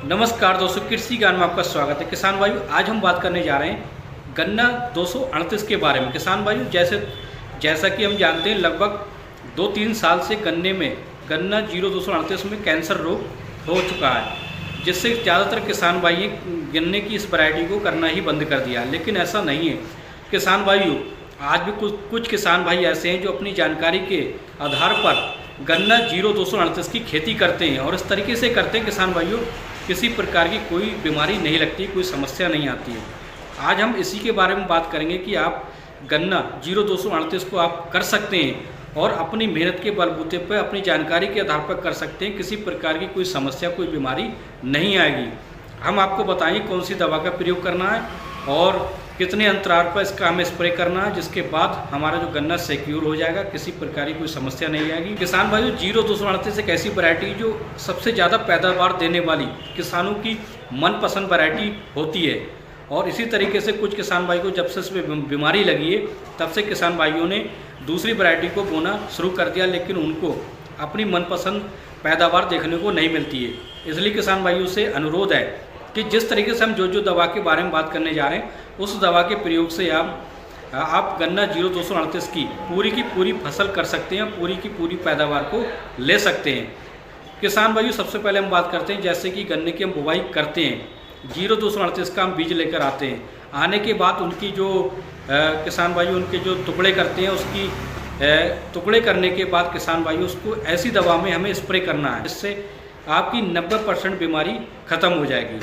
नमस्कार दोस्तों, कृषि ज्ञान में आपका स्वागत है। किसान भाइयों, आज हम बात करने जा रहे हैं गन्ना 238 के बारे में। किसान भाइयों, जैसा कि हम जानते हैं, लगभग 2-3 साल से गन्ना 0238 में कैंसर रोग हो चुका है, जिससे ज़्यादातर किसान भाई गन्ने की इस वैरायटी को करना ही बंद कर दिया। लेकिन ऐसा नहीं है किसान भाइयों, आज भी कुछ किसान भाई ऐसे हैं जो अपनी जानकारी के आधार पर गन्ना 0238 की खेती करते हैं और इस तरीके से करते हैं किसान भाइयों, किसी प्रकार की कोई बीमारी नहीं लगती, कोई समस्या नहीं आती है। आज हम इसी के बारे में बात करेंगे कि आप गन्ना 0238 को आप कर सकते हैं और अपनी मेहनत के बलबूते पर, अपनी जानकारी के आधार पर कर सकते हैं। किसी प्रकार की कोई समस्या, कोई बीमारी नहीं आएगी। हम आपको बताएंगे कौन सी दवा का प्रयोग करना है और कितने अंतराल पर इसका हमें स्प्रे करना है, जिसके बाद हमारा जो गन्ना सिक्योर हो जाएगा, किसी प्रकार की कोई समस्या नहीं आएगी। किसान भाइयों, 0238 एक ऐसी वैरायटी जो सबसे ज़्यादा पैदावार देने वाली किसानों की मनपसंद वैरायटी होती है। और इसी तरीके से कुछ किसान भाई को जब से इसमें बीमारी लगी है, तब से किसान भाइयों ने दूसरी वैरायटी को बोना शुरू कर दिया, लेकिन उनको अपनी मनपसंद पैदावार देखने को नहीं मिलती है। इसलिए किसान भाइयों से अनुरोध है कि जिस तरीके से हम जो दवा के बारे में बात करने जा रहे हैं, उस दवा के प्रयोग से आप गन्ना 0238 की पूरी फसल कर सकते हैं, पूरी की पूरी पैदावार को ले सकते हैं। किसान भाइयों, सबसे पहले हम बात करते हैं, जैसे कि गन्ने की हम बुवाई करते हैं, 0238 का हम बीज लेकर आते हैं। आने के बाद उनकी जो किसान भाइयों उनके जो टुकड़े करते हैं, उसकी टुकड़े करने के बाद किसान भाइयों उसको ऐसी दवा में हमें स्प्रे करना है, जिससे आपकी 90% बीमारी ख़त्म हो जाएगी।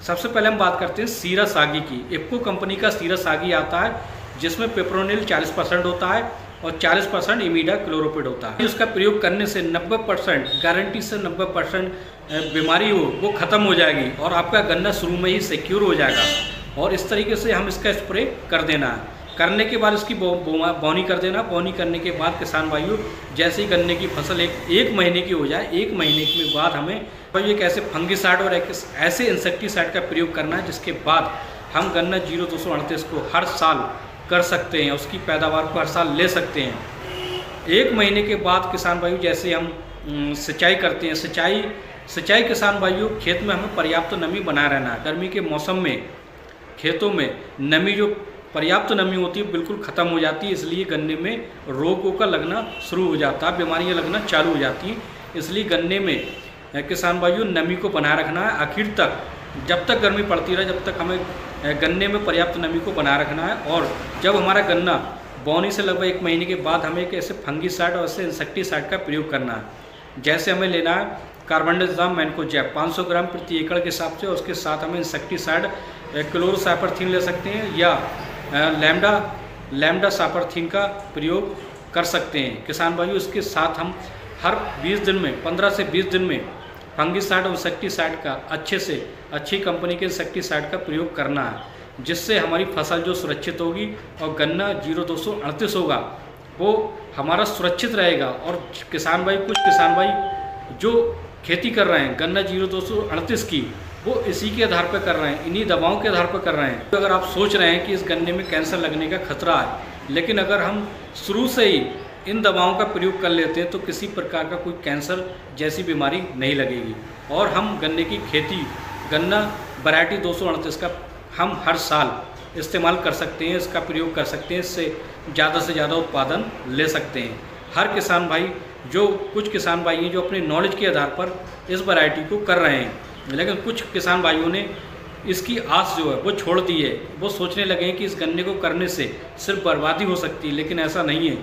सबसे पहले हम बात करते हैं सीरा सागी की। इफ्को कंपनी का सीरा सागी आता है, जिसमें पिप्रोनिल 40% होता है और 40% इमीडा क्लोरोपिड होता है। उसका प्रयोग करने से 90% गारंटी से 90% बीमारी वो ख़त्म हो जाएगी और आपका गन्ना शुरू में ही सिक्योर हो जाएगा। और इस तरीके से हम इसका स्प्रे कर देना है। करने के बाद इसकी बोनी कर देना। बोनी करने के बाद किसान भाइयों, जैसे ही गन्ने की फसल एक महीने की हो जाए, 1 महीने के बाद हमें एक ऐसे फंगिसाइड और एक ऐसे इंसेक्टिसाइड का प्रयोग करना है, जिसके बाद हम गन्ना 0238 को हर साल कर सकते हैं, उसकी पैदावार को हर साल ले सकते हैं। 1 महीने के बाद किसान भाइयों, जैसे हम सिंचाई करते हैं, सिंचाई किसान भाइयों, खेत में हमें पर्याप्त नमी बनाए रहना है। गर्मी के मौसम में खेतों में नमी, जो पर्याप्त नमी होती है, बिल्कुल ख़त्म हो जाती है। इसलिए गन्ने में रोगों का लगना शुरू हो जाता है, बीमारियां लगना चालू हो जाती हैं। इसलिए गन्ने में किसान भाइयों नमी को बनाए रखना है आखिर तक, जब तक गर्मी पड़ती रहे, जब तक हमें गन्ने में पर्याप्त नमी को बनाए रखना है। और जब हमारा गन्ना बोनी से लगभग 1 महीने के बाद हमें एक ऐसे फंगिसाइड और ऐसे इंसेक्टिसाइड का प्रयोग करना है। जैसे हमें लेना है कार्बेंडाजिम मैनकोजेब 500 ग्राम प्रति एकड़ के हिसाब से, उसके साथ हमें इंसेक्टिसाइड क्लोरोसाइपरथीन ले सकते हैं या लैम्डा सापरथीन का प्रयोग कर सकते हैं। किसान भाइयों, इसके साथ हम हर 20 दिन में, 15 से 20 दिन में फंगिसाइड और इंसेक्टिसाइड का अच्छी कंपनी के इंसेक्टिसाइड का प्रयोग करना है, जिससे हमारी फसल जो सुरक्षित होगी और गन्ना 0238 होगा वो हमारा सुरक्षित रहेगा। और कुछ किसान भाई जो खेती कर रहे हैं गन्ना 0238 की, वो इसी के आधार पर कर रहे हैं, इन्हीं दवाओं के आधार पर कर रहे हैं। तो अगर आप सोच रहे हैं कि इस गन्ने में कैंसर लगने का खतरा है, लेकिन अगर हम शुरू से ही इन दवाओं का प्रयोग कर लेते हैं तो किसी प्रकार का कोई कैंसर जैसी बीमारी नहीं लगेगी। और हम गन्ने की खेती, गन्ना वैरायटी 238 का हम हर साल इस्तेमाल कर सकते हैं, इसका प्रयोग कर सकते हैं, इससे ज़्यादा से ज़्यादा उत्पादन ले सकते हैं। हर किसान भाई, कुछ किसान भाई हैं जो अपने नॉलेज के आधार पर इस वैरायटी को कर रहे हैं, लेकिन कुछ किसान भाइयों ने इसकी आस जो है वो छोड़ दी है। वो सोचने लगे हैं कि इस गन्ने को करने से सिर्फ बर्बादी हो सकती है, लेकिन ऐसा नहीं है।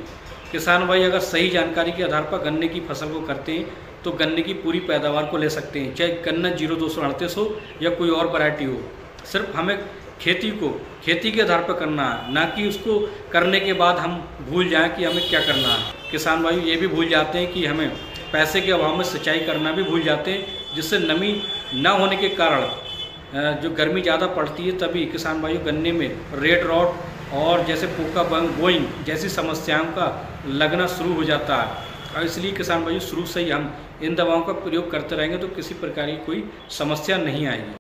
किसान भाई अगर सही जानकारी के आधार पर गन्ने की फसल को करते हैं तो गन्ने की पूरी पैदावार को ले सकते हैं, चाहे गन्ना 0238 हो या कोई और वैरायटी हो। सिर्फ हमें खेती के आधार पर करना है, ना कि उसको करने के बाद हम भूल जाएं कि हमें क्या करना है। किसान भाई ये भी भूल जाते हैं कि हमें पैसे के अभाव में सिंचाई करना भी भूल जाते हैं, जिससे नमी ना होने के कारण जो गर्मी ज़्यादा पड़ती है, तभी किसान भाइयों गन्ने में रेड रॉट और जैसे पोका गोइंग जैसी समस्याओं का लगना शुरू हो जाता है। और इसलिए किसान भाइयों, शुरू से ही हम इन दवाओं का प्रयोग करते रहेंगे तो किसी प्रकार की कोई समस्या नहीं आएगी।